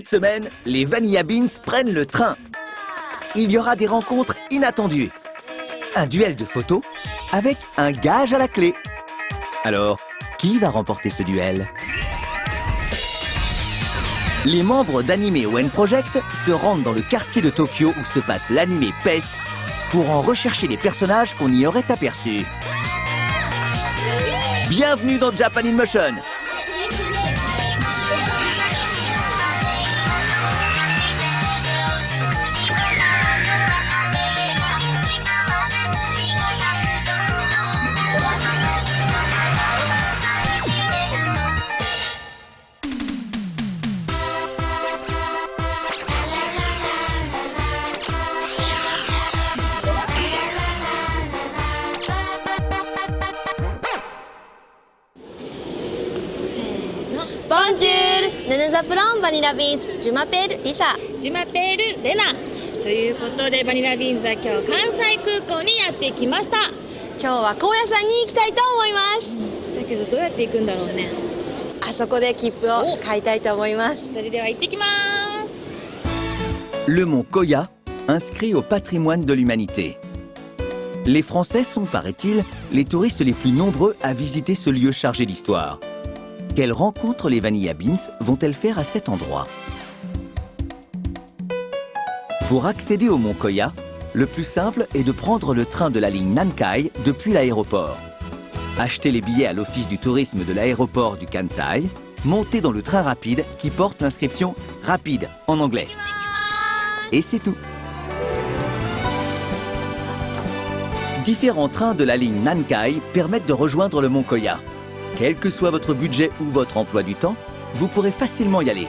Cette semaine, les Vanilla Beans prennent le train. Il y aura des rencontres inattendues. Un duel de photos avec un gage à la clé. Alors, qui va remporter ce duel? Les membres d'Anime One Project se rendent dans le quartier de Tokyo où se passe l'anime PES pour en rechercher les personnages qu'on y aurait aperçus. Bienvenue dans Japan in Motion. Bonjour! ヌヌザプロンバニラビーンズジュマペールリサジュマペールレナということでバニラビーンズは今日関西空港にやってきました。今日は高野山に行きたいと思います。だけどどうやって行くんだろうね。あそこで切符を買いたいと思います。それでは行ってきます。 Le mont Koya, inscrit au patrimoine de l'humanité. Les Français sont, paraît-il, les touristes les plus nombreux à visiter ce lieu chargé d'histoire. Quelles rencontres les Vanilla Beans vont-elles faire à cet endroit? Pour accéder au mont Koya, le plus simple est de prendre le train de la ligne Nankai depuis l'aéroport. Achetez les billets à l'office du tourisme de l'aéroport du Kansai, montez dans le train rapide qui porte l'inscription « Rapide » en anglais. Et c'est tout. Différents trains de la ligne Nankai permettent de rejoindre le mont Koya. Quel que soit votre budget ou votre emploi du temps, vous pourrez facilement y aller.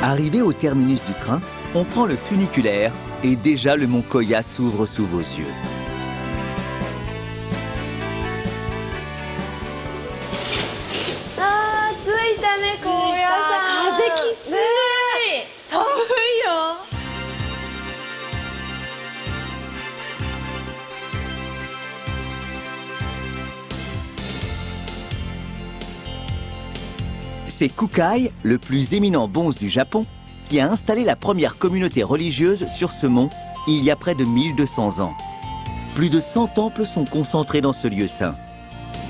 Arrivé au terminus du train, on prend le funiculaire et déjà le mont Koya s'ouvre sous vos yeux. Ah, 着いたね、高野山。風きつい。寒いよ。C'est Kukai, le plus éminent bonze du Japon, qui a installé la première communauté religieuse sur ce mont il y a près de 1200 ans. Plus de 100 temples sont concentrés dans ce lieu saint.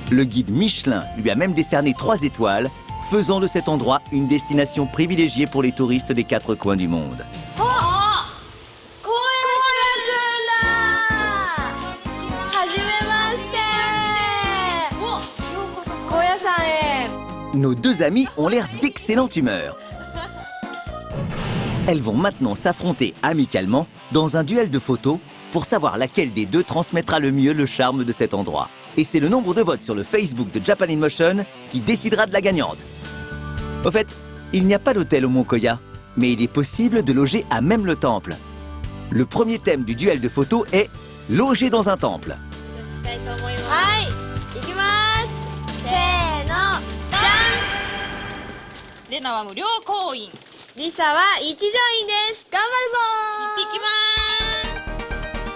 Le guide Michelin lui a même décerné 3 étoiles, faisant de cet endroit une destination privilégiée pour les touristes des 4 coins du monde. Nos deux amies ont l'air d'excellente humeur. Elles vont maintenant s'affronter amicalement dans un duel de photos pour savoir laquelle des deux transmettra le mieux le charme de cet endroit. Et c'est le nombre de votes sur le Facebook de Japan in Motion qui décidera de la gagnante. Au fait, il n'y a pas d'hôtel au mont Koya, mais il est possible de loger à même le temple. Le premier thème du duel de photos est « Loger dans un temple ». はい、行きます。せーの、じゃん。レナは無料行員。リサは一乗員です。頑張るぞ。行ってきま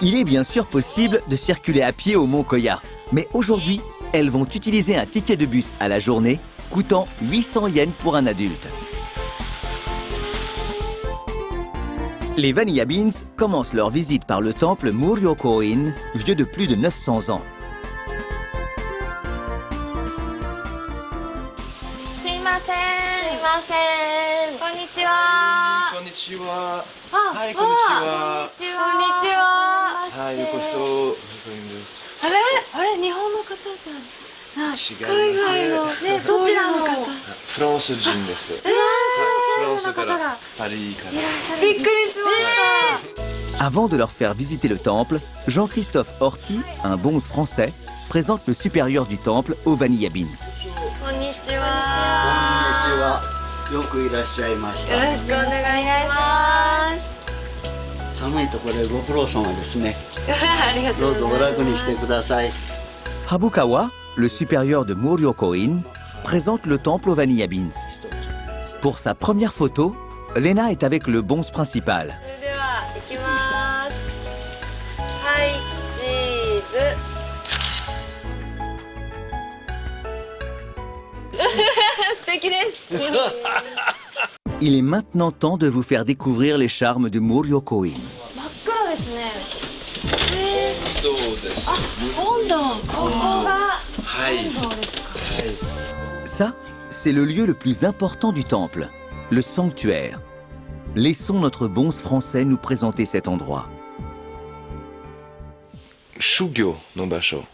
ーす。 Il est bien sûr possible de circuler à pied au mont Koya. Mais aujourd'hui, elles vont utiliser un ticket de bus à la journée, coûtant 800 yens pour un adulte. Les Vanilla Beans commencent leur visite par le temple Muryo-koin, vieux de plus de 900 ans. すいません。すいません。こんにちは。こんにちは。あ、はい、こんにちは。こんにちは。はい、ようこそ。あれ、あれ、日本の方じゃん。違いますね。海外のね、どちらの方。フランス人です。フランスの方がパリから。びっくりしました。 Avant de leur faire visiter le temple, Jean-Christophe Horty, un bonze français, présente le supérieur du temple aux Vanilla Beans. こんにちこんにちは。は。よくいらっしゃいました。よろしくお願いします。寒いところでご苦労様ですね。ありがとどうぞおうございます。楽にしてください。 Habukawa, le supérieur de Muryo-koin, présente le temple aux Vanilla Beans. Pour sa première photo, Lena est avec le bonze principal. それでは行きます。はい、チーズ。素敵です。Il est maintenant temps de vous faire découvrir les charmes de Muryo-koin. 真っ暗ですね。どうです温度。ここがはい温度ですか。 Ça, c'est le lieu le plus important du temple, le sanctuaire. Laissons notre bonze français nous présenter cet endroit. 修行の場所、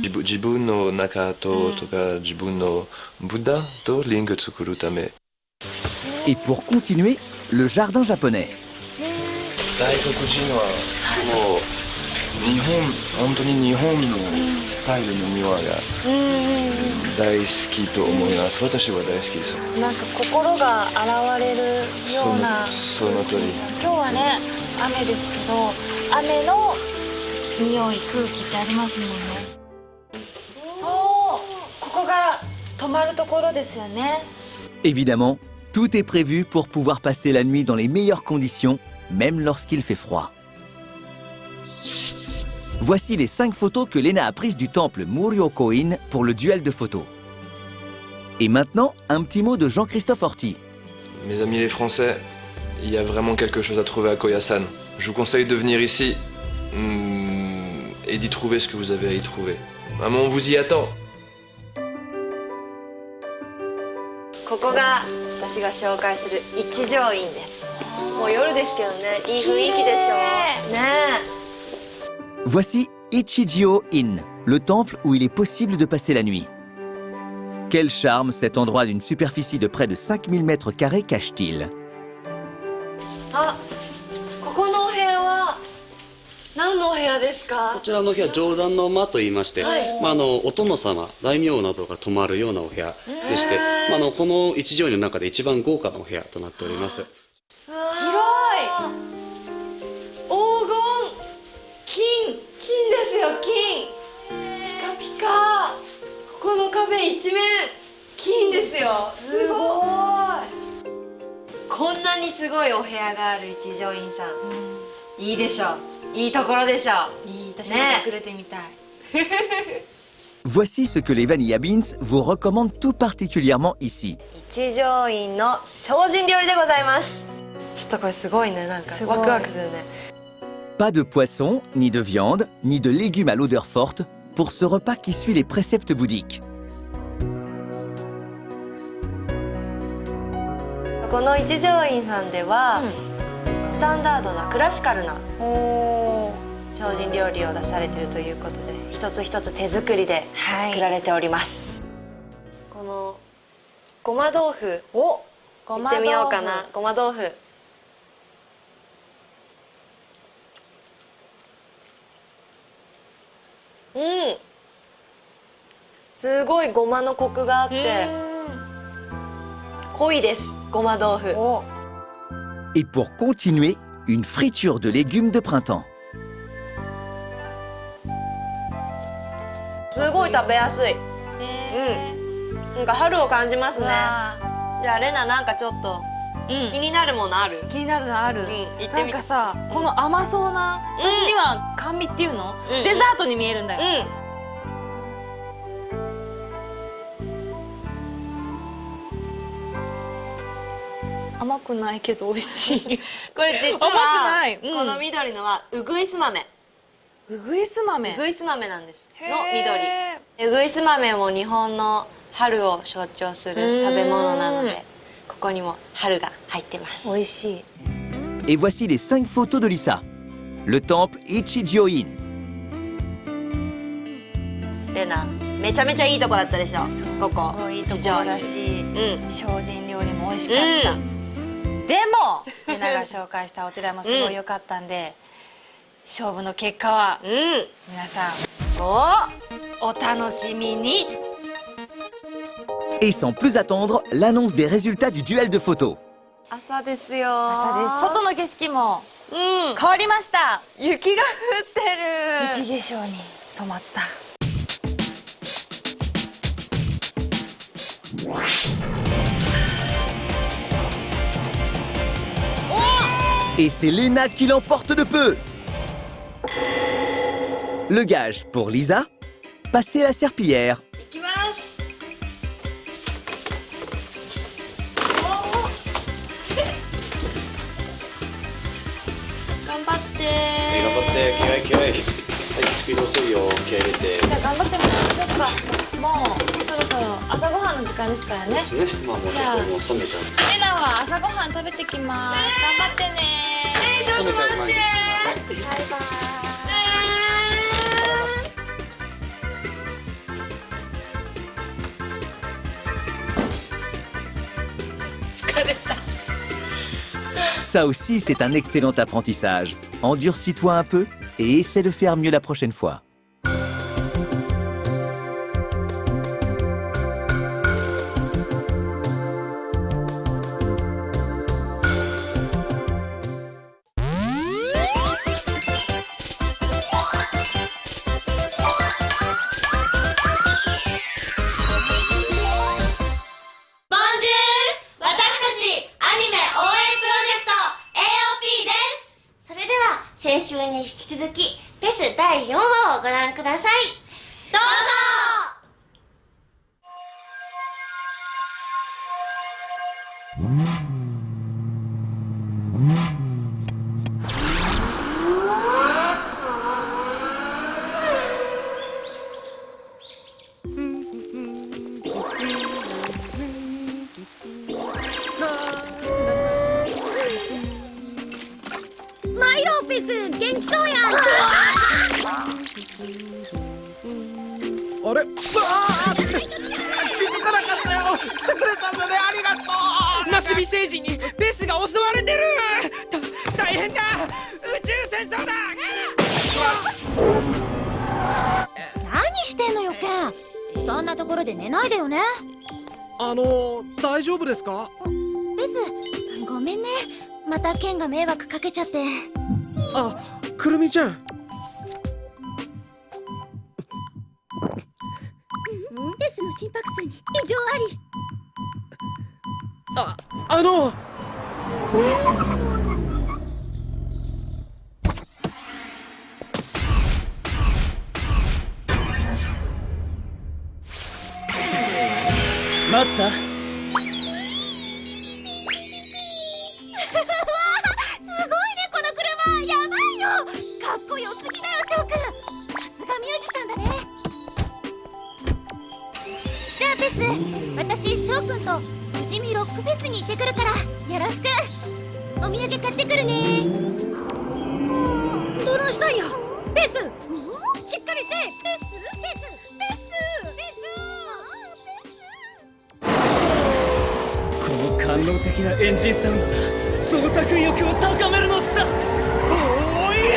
自分の中とか自分のブッダとリンク作るため Et pour continuer, le jardin japonais. 外国人はもう本当に日本のスタイルの庭が大好きと思います。私は大好きです。なんか心が洗われるような。その通り。今日はね雨ですけど雨の匂い空気ってありますもんね。おお、ここが泊まるところですよね。 Évidemment, tout est prévu pour pouvoir passer la nuit dans les meilleures conditions, même lorsqu'il fait froid. Voici les 5 photos que Lena a prises du temple Muryo-koin pour le duel de photos. Et maintenant, un petit mot de Jean-Christophe Horty. Mes amis les Français, il y a vraiment quelque chose à trouver à Koyasan. Je vous conseille de venir ici et d'y trouver ce que vous avez à y trouver. Maman, on vous y attend. ここが私が紹介する一条院です。もう夜ですけどね、いい雰囲気でしょ。ね。 Voici Ichijio Inn, le temple où il est possible de passer la nuit. Quel charme cet endroit d'une superficie de près de 5000 mètres carrés cache-t-il? あ、ここのお部屋は何のお部屋ですか？こちらの部屋上段の間といいまして、お殿様大名などが泊まるようなお部屋でして、この一条院の中で一番豪華なお部屋となっております。広い。黄金、金ですよ、金。ピカピカ。ここの壁一面金ですよ。すごい。こんなにすごいお部屋がある一条院さん、いいでしょう。いいところでしょう。いい、私も隠れてみたい。Voici ce que les Vanilla Beans vous recommandent tout particulièrement ici. 一条院の精進料理でございます。ちょっとこれすごいね、なんかワクワクするね。Pas de poisson, ni de viande, ni de légumes à l'odeur forte pour ce repas qui suit les préceptes bouddhiques. この一条院さんでは、スタンダードなクラシカルな精進料理を出されているということで、一つ一つ手作りで作られております。このごま豆腐、いってみようかな。ごま豆腐。すごいごまのコクがあって濃いです、ごま豆腐。 Et pour continuer, une friture de légumes de printemps. すごい食べやすい。なんか春を感じますね。じゃあレナ、なんかちょっと気になるものある？気になるのある。言ってみて。なんかさ、この甘そうな、私には甘味っていうの、デザートに見えるんだよ。甘くないけど美味しい。これ実はこの緑のはウグイス豆。ウグイス豆。ウグイス豆なんですの緑。ウグイス豆も日本の春を象徴する食べ物なので、ここにも春が入ってます。美味しい。 Et voici les 5 photos de Lisa. Le temple Ichijio-in. レナ、めちゃめちゃいいとこだったでしょ。ここ。すごいいいところだし、精進料理も美味しかった。でも、レナが紹介したお寺もすごい良かったんで、勝負の結果は皆さんお楽しみに。 Et sans plus attendre, l'annonce des résultats du duel de photos. 朝ですよ。朝です。外の景色も変わりました。雪が降ってる。雪化粧に染まった。 Et c'est Lena qui l'emporte de peu. Le gage pour Lisa, passer la serpillière. いきます。気合い。はい、スピード遅いよ。気合い入れて。じゃあ頑張ってもらいましょうか。もうそろそろ朝ごはんの時間ですからね。ですね。まあもうちょっともう冷めちゃう。レナは朝ごはん食べてきます。頑張ってね。冷めちゃう前に。バイバイ。Ça aussi, c'est un excellent apprentissage. Endurcis-toi un peu et essaie de faire mieux la prochaine fois. AOP です。それでは先週に引き続きフェス第4話をご覧ください。どうぞ。マイローペス元気そうやん。あれ？気づかなかったよ。来てくれたんだね。ありがとう。マスビ星人にベスが襲われてる。大変だ。宇宙戦争だ。何してんのよケン。そんなところで寝ないでよね。大丈夫ですか？ベス、ごめんね。またケンが迷惑かけちゃって。あ、くるみちゃん。ベスの心拍数に異常あり。待った。すごいねこの車。やばいよ。かっこよすぎだよ翔くん。さすがミュージシャンだね。じゃあベス、私翔くんと富士見ロックフェスに行ってくるからよろしく。お土産買ってくるね。どないしたんやベス。しっかりしてベス。この官能的なエンジンサウンドが創作意欲を高めるのさ。おーいや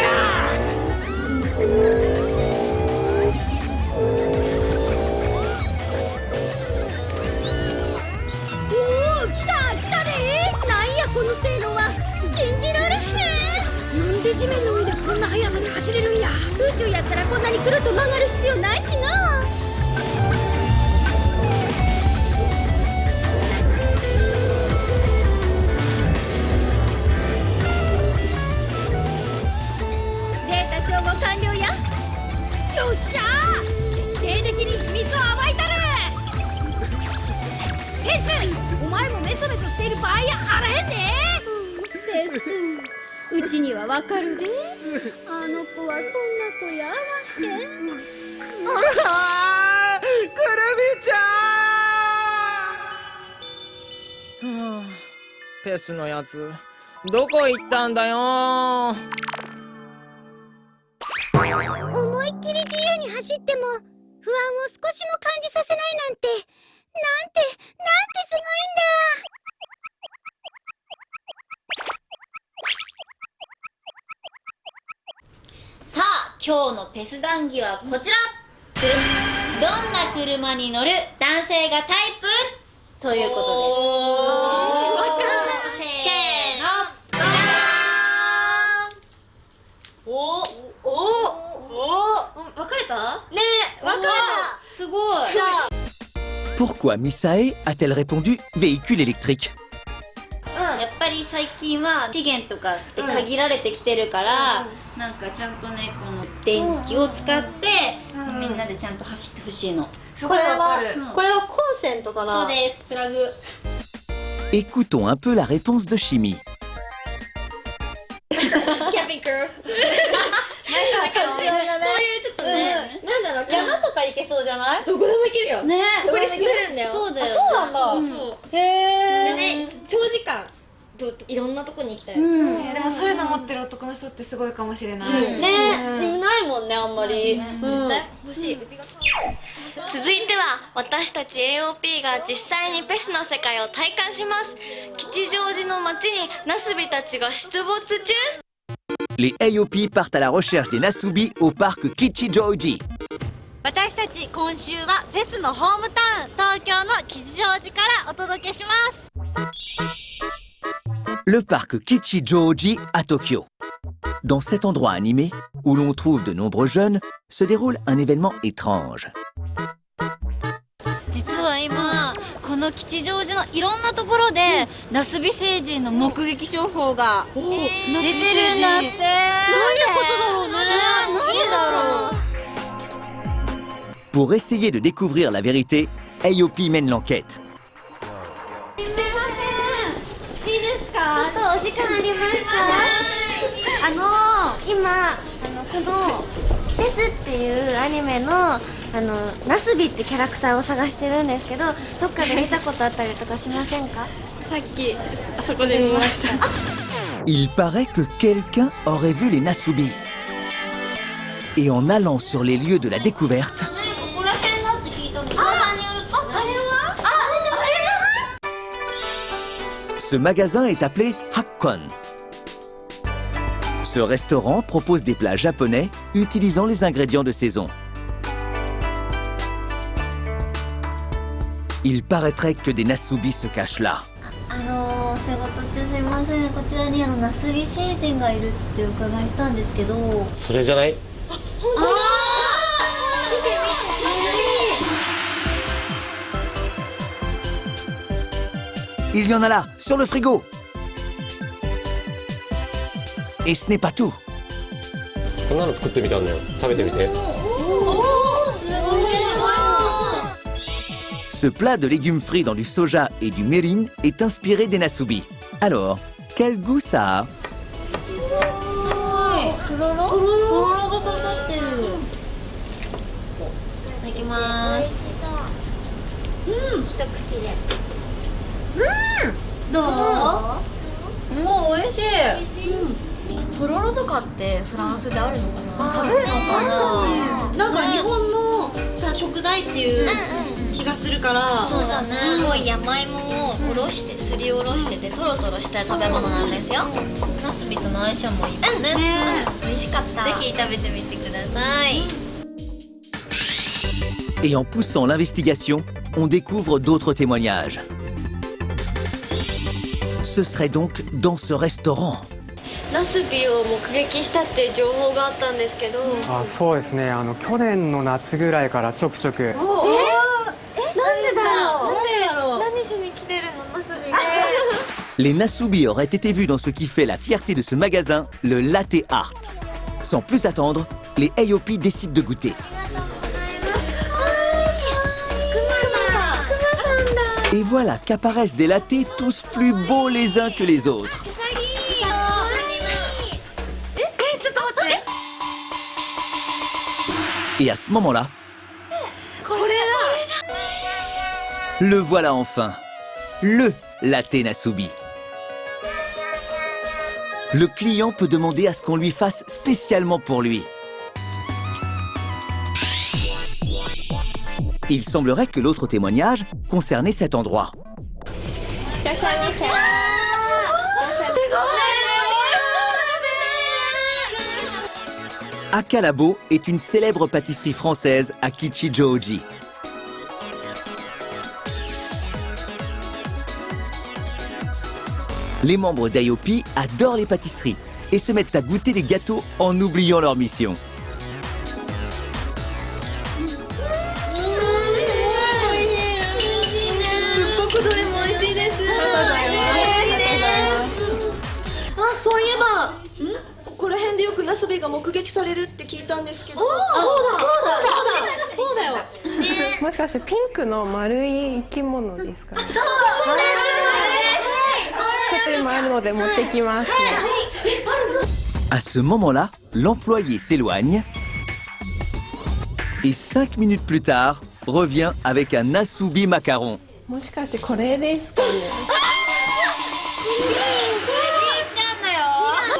来たで。なんやこの性能は。信じられへん。なんで地面の上でこんな速さで走れるんや。宇宙やったらこんなにくるっと曲がる必要ないしな。データ照合完了や。よっしゃー。徹底的に秘密を暴いたる。ペス、お前もメソメソしている場合やあらへんね。ペス、うちにはわかるで。あの子はそんな子やあらへん。くるみちゃん。ペスのやつどこ行ったんだよ。思いっきり自由に走っても不安を少しも感じさせないなんて、なんてすごいんだ。さあ今日のペス談義はこちら。どんな車に乗る男性がタイプということです。せーの、じゃーん。分かれたね。分かれた。すごい。じゃあPourquoi Misae a-t-elle répondu véhicule électrique? やっぱり最近は資源とかって限られてきてるから、なんかちゃんとねこの電気を使って、みんなでちゃんと走ってほしいの。これはコンセントかな。そうです、プラグ。 Écoutons un peu la réponse de Chimie. Camping crew. ねここに住んでるんだよ。そうだよ。そうなんだ。そうでね、長時間いろんなとこに行きたい。でもそういうの持ってる男の人ってすごいかもしれない。ね、でもないもんね、あんまり。絶対欲しい。続いては私たち AOP が実際にペスの世界を体感します。吉祥寺の街にナスビたちが出没中。Les AOP partent à la recherche des Nasubi au parc Kichijoji. 私たち今週はフェスのホームタウン東京の吉祥寺からお届けします。 Le parc Kichijoji à Tokyo. Dans cet endroit animé, où l'on trouve de nombreux jeunes, se déroule un événement étrange. 実は今この吉祥寺のいろんなところでナスビ星人の目撃情報が出てるんだって。どういうことだろうね。なんでだろう。 Pour essayer de découvrir la vérité, AOP mène l'enquête. すいません、いいですか？あとお時間ありますか？今この「フェス」っていうアニメのナスビってキャラクターを探してるんですけど、どっかで見たことあったりとかしませんか？さっきあそこで見ました。 Il paraît que quelqu'un aurait vu les Nasubi. Et en allant sur les lieux de la découverte, ここら辺だって聞いたの。噂によると。あれは？あれじゃない？ ce magasin est appelé Hakkon. Ce restaurant propose des plats japonais utilisant les ingrédients de saison. Il paraîtrait que des Nasubi se cachent là. 仕事中すいません。こちらにナスビ星人がいるってお伺いしたんですけど。それじゃない？ Il y en a là, sur le frigo. Et ce n'est pas tout. こんなの作ってみたんだよ。食べてみて。 Ce plat de légumes frits dans du soja et du mirin est inspiré des Nasubi. Alors, quel goût ça a? とろろがかかってる。いただきます。一口で。どう？もう美味しい。とろろとかってフランスであるのかな。食べるのかな。なんか日本の食材っていう気がするから。そうだね。すごい山芋をおろしてすりおろしててトロトロした食べ物なんですよ。ナスビとの相性もいいですね。美味しかった。ぜひ食べてみてください。 Et en poussant l'investigation, on découvre d'autres témoignages. Ce serait donc dans ce restaurant. ナスビを目撃したっていう情報があったんですけど。そうですね。去年の夏ぐらいからちょくちょく。なんでだろう。何しに来てるのナスビで。 Les Nasubi auraient été vus dans ce qui fait la fierté de ce magasin, le latte art. Sans plus attendre, les AOP décident de goûter. Et voilà qu'apparaissent des lattés tous plus beaux les uns que les autres. Et à ce moment-là, le voilà enfin, le latte Nasubi. Le client peut demander à ce qu'on lui fasse spécialement pour lui. Il semblerait que l'autre témoignage concernait cet endroit. Akalabo est une célèbre pâtisserie française à Kichijoji. Les membres d'AOP adorent les pâtisseries et se mettent à goûter les gâteaux en oubliant leur mission. Ah, そういえば、ここら辺でよくナスビが目撃されるって聞いたんですけど。そうだよ。もしかしてピンクの丸い生き物ですかね。ちょっと今あるので持ってきますね。 À ce moment-là, l'employé s'éloigne et 5 minutes plus tard, revient avec un nasubi macaron. もしかしてこれですかね。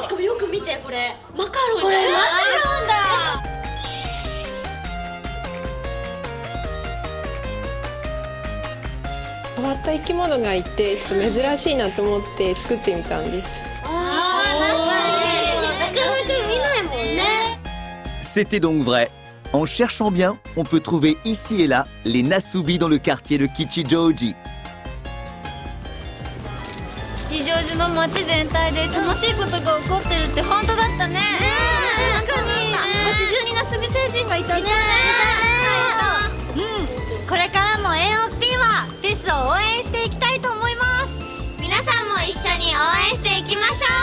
しかもよく見てこれマカロンじゃない？これマカロンだ。変わった生き物がいてちょっと珍しいなと思って作ってみたんです。なかなか見ないもんね。C'était donc vrai. En cherchant bien, on peut trouver ici et là les nasubi dans le quartier de Kichijoji. 吉祥寺の街全体で楽しいことが起こってるって本当だったね。本当に街中にナスビ星人がいたね。これからも AOP はフェスを応援していきたいと思います。皆さんも一緒に応援していきましょう。